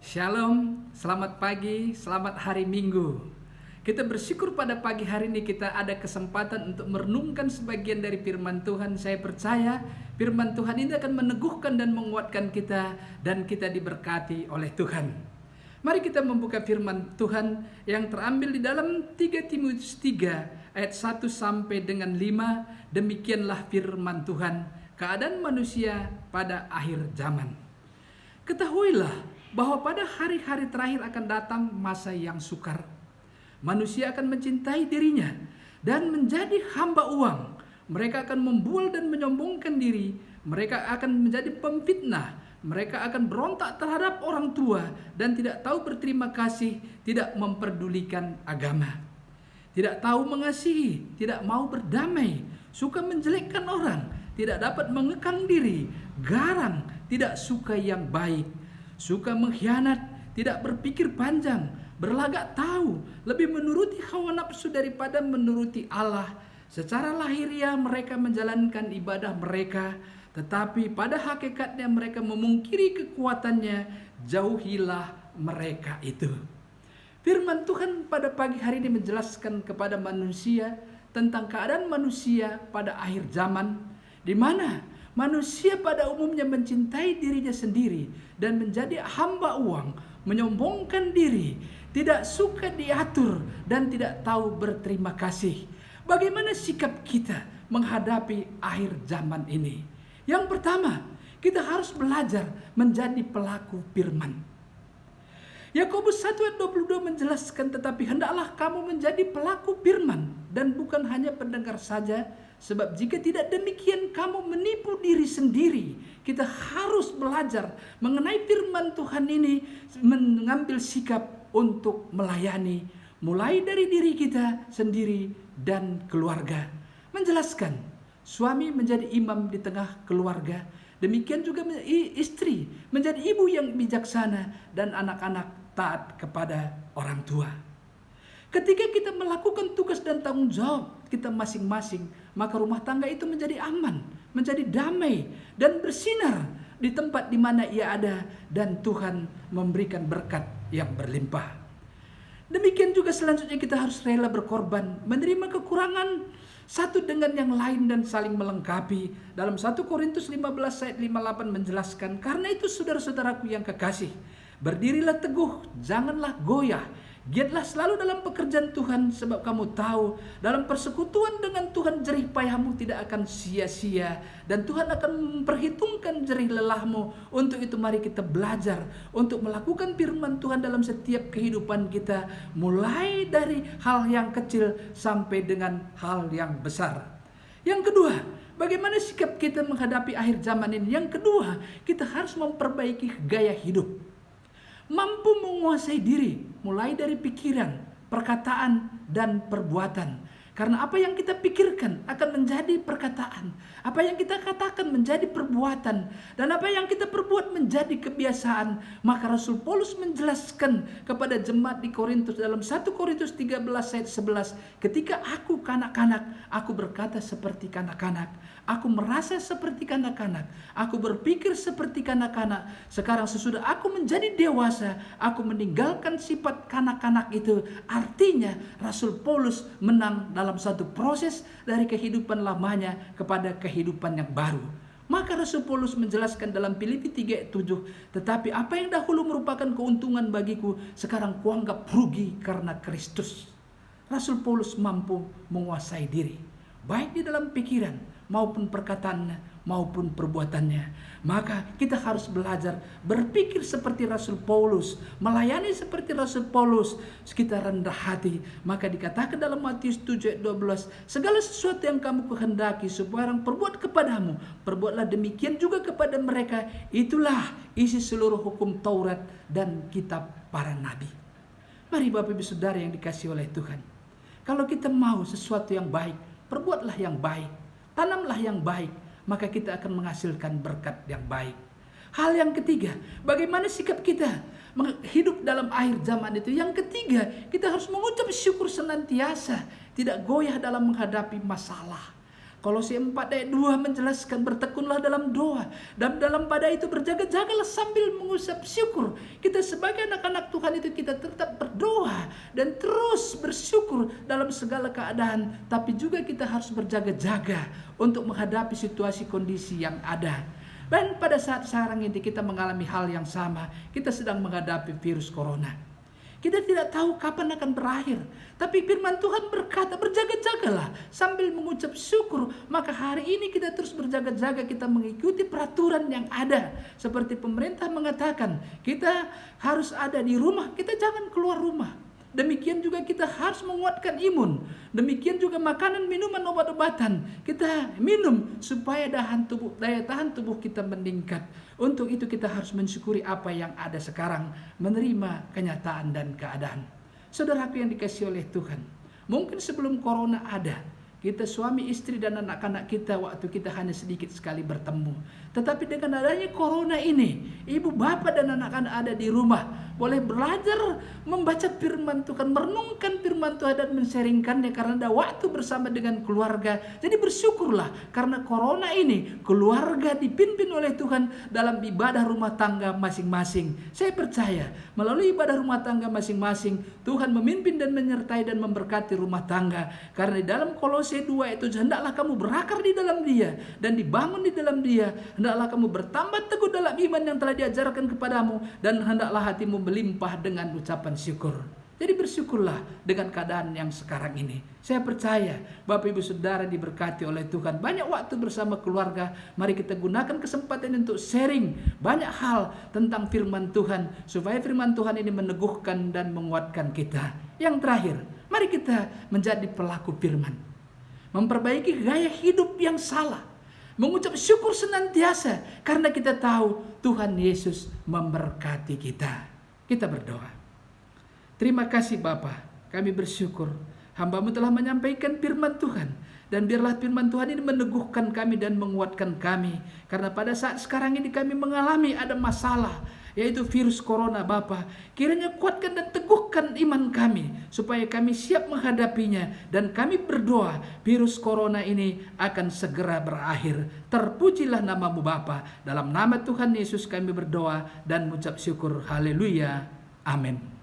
Shalom, selamat pagi, selamat hari Minggu. Kita bersyukur pada pagi hari ini kita ada kesempatan untuk merenungkan sebagian dari firman Tuhan. Saya percaya firman Tuhan ini akan meneguhkan dan menguatkan kita dan kita diberkati oleh Tuhan. Mari kita membuka firman Tuhan yang terambil di dalam 3 Timotius 3 ayat 1 sampai dengan 5. Demikianlah firman Tuhan, keadaan manusia pada akhir zaman. Ketahuilah bahwa pada hari-hari terakhir akan datang masa yang sukar. Manusia akan mencintai dirinya dan menjadi hamba uang. Mereka akan membual dan menyombongkan diri. Mereka akan menjadi pemfitnah. Mereka akan berontak terhadap orang tua dan tidak tahu berterima kasih, tidak memperdulikan agama. Tidak tahu mengasihi, tidak mau berdamai, suka menjelekkan orang, tidak dapat mengekang diri, garang, tidak suka yang baik, suka mengkhianat, tidak berpikir panjang, berlagak tahu, lebih menuruti hawa nafsu daripada menuruti Allah. Secara lahiriah mereka menjalankan ibadah mereka, tetapi pada hakikatnya mereka memungkiri kekuatannya. Jauhilah mereka itu. Firman Tuhan pada pagi hari ini menjelaskan kepada manusia tentang keadaan manusia pada akhir zaman, di mana manusia pada umumnya mencintai dirinya sendiri dan menjadi hamba uang, menyombongkan diri, tidak suka diatur dan tidak tahu berterima kasih. Bagaimana sikap kita menghadapi akhir zaman ini? Yang pertama, kita harus belajar menjadi pelaku firman. Yakobus 1 ayat 22 menjelaskan, tetapi hendaklah kamu menjadi pelaku firman dan bukan hanya pendengar saja, sebab jika tidak demikian kamu menipu diri sendiri. Kita harus belajar mengenai firman Tuhan ini, mengambil sikap untuk melayani, mulai dari diri kita sendiri dan keluarga. Menjelaskan, suami menjadi imam di tengah keluarga, demikian juga istri menjadi ibu yang bijaksana dan anak-anak taat kepada orang tua. Ketika kita melakukan tugas dan tanggung jawab kita masing-masing, maka rumah tangga itu menjadi aman, menjadi damai dan bersinar di tempat di mana ia ada, dan Tuhan memberikan berkat yang berlimpah. Demikian juga selanjutnya kita harus rela berkorban, menerima kekurangan satu dengan yang lain dan saling melengkapi. Dalam 1 Korintus 15 ayat 58 menjelaskan, karena itu saudara-saudaraku yang kekasih, berdirilah teguh, janganlah goyah. Giatlah selalu dalam pekerjaan Tuhan, sebab kamu tahu dalam persekutuan dengan Tuhan jerih payahmu tidak akan sia-sia, dan Tuhan akan memperhitungkan jerih lelahmu. Untuk itu mari kita belajar untuk melakukan firman Tuhan dalam setiap kehidupan kita, mulai dari hal yang kecil sampai dengan hal yang besar. Yang kedua, bagaimana sikap kita menghadapi akhir zaman ini? Yang kedua, kita harus memperbaiki gaya hidup, mampu menguasai diri, mulai dari pikiran, perkataan, dan perbuatan. Karena apa yang kita pikirkan akan menjadi perkataan, apa yang kita katakan menjadi perbuatan, dan apa yang kita perbuat menjadi kebiasaan. Maka Rasul Paulus menjelaskan kepada jemaat di Korintus dalam 1 Korintus 13 ayat 11, ketika aku kanak-kanak, aku berkata seperti kanak-kanak, aku merasa seperti kanak-kanak, aku berpikir seperti kanak-kanak. Sekarang sesudah aku menjadi dewasa, aku meninggalkan sifat kanak-kanak itu. Artinya Rasul Paulus menang dalam satu proses dari kehidupan lamanya kepada kehidupan yang baru. Maka Rasul Paulus menjelaskan dalam Filipi 3 ayat 7, tetapi apa yang dahulu merupakan keuntungan bagiku, sekarang kuanggap rugi karena Kristus. Rasul Paulus mampu menguasai diri, baik di dalam pikiran maupun perkataannya maupun perbuatannya. Maka kita harus belajar berpikir seperti Rasul Paulus, melayani seperti Rasul Paulus. Kita rendah hati. Maka dikatakan dalam Matius 7 ayat 12, segala sesuatu yang kamu kehendaki supaya orang perbuat kepadamu, perbuatlah demikian juga kepada mereka. Itulah isi seluruh hukum Taurat dan kitab para nabi. Mari Bapak Ibu Saudara yang dikasihi oleh Tuhan, kalau kita mau sesuatu yang baik, perbuatlah yang baik, tanamlah yang baik, maka kita akan menghasilkan berkat yang baik. Hal yang ketiga, bagaimana sikap kita hidup dalam akhir zaman itu? Yang ketiga, kita harus mengucap syukur senantiasa, tidak goyah dalam menghadapi masalah. Kolose 4 ayat 2 menjelaskan bertekunlah dalam doa. Dan dalam pada itu berjaga-jagalah sambil mengusap syukur. Kita sebagai anak-anak Tuhan itu kita tetap berdoa dan terus bersyukur dalam segala keadaan. Tapi juga kita harus berjaga-jaga untuk menghadapi situasi kondisi yang ada. Dan pada saat sekarang ini kita mengalami hal yang sama. Kita sedang menghadapi virus corona. Kita tidak tahu kapan akan berakhir. Tapi firman Tuhan berkata, berjaga-jagalah sambil mengucap syukur. Maka hari ini kita terus berjaga-jaga, kita mengikuti peraturan yang ada. Seperti pemerintah mengatakan, kita harus ada di rumah, kita jangan keluar rumah. Demikian juga kita harus menguatkan imun. Demikian juga makanan, minuman, obat-obatan kita minum supaya daya tahan tubuh kita meningkat. Untuk itu kita harus mensyukuri apa yang ada sekarang, menerima kenyataan dan keadaan. Saudaraku yang dikasihi oleh Tuhan, mungkin sebelum corona ada, kita suami istri dan anak-anak kita waktu kita hanya sedikit sekali bertemu. Tetapi dengan adanya corona ini, ibu bapak dan anak-anak ada di rumah, boleh belajar membaca firman Tuhan, merenungkan firman Tuhan dan men-sharingkannya karena ada waktu bersama dengan keluarga. Jadi bersyukurlah karena corona ini keluarga dipimpin oleh Tuhan dalam ibadah rumah tangga masing-masing. Saya percaya melalui ibadah rumah tangga masing-masing Tuhan memimpin dan menyertai dan memberkati rumah tangga. Karena di dalam Kolose 2 itu hendaklah kamu berakar di dalam Dia dan dibangun di dalam Dia. Hendaklah kamu bertambah teguh dalam iman yang telah diajarkan kepadamu dan hendaklah hatimu melimpah dengan ucapan syukur. Jadi bersyukurlah dengan keadaan yang sekarang ini. Saya percaya Bapak Ibu Saudara diberkati oleh Tuhan. Banyak waktu bersama keluarga. Mari kita gunakan kesempatan untuk sharing banyak hal tentang firman Tuhan. Supaya firman Tuhan ini meneguhkan dan menguatkan kita. Yang terakhir, mari kita menjadi pelaku firman. Memperbaiki gaya hidup yang salah. Mengucap syukur senantiasa. Karena kita tahu Tuhan Yesus memberkati kita. Kita berdoa. Terima kasih Bapa, kami bersyukur hamba-Mu telah menyampaikan firman Tuhan. Dan biarlah firman Tuhan ini meneguhkan kami dan menguatkan kami. Karena pada saat sekarang ini kami mengalami ada masalah, yaitu virus corona Bapa. Kiranya kuatkan dan teguhkan iman kami, supaya kami siap menghadapinya. Dan kami berdoa virus corona ini akan segera berakhir. Terpujilah nama-Mu Bapa. Dalam nama Tuhan Yesus kami berdoa dan mengucap syukur. Haleluya. Amin.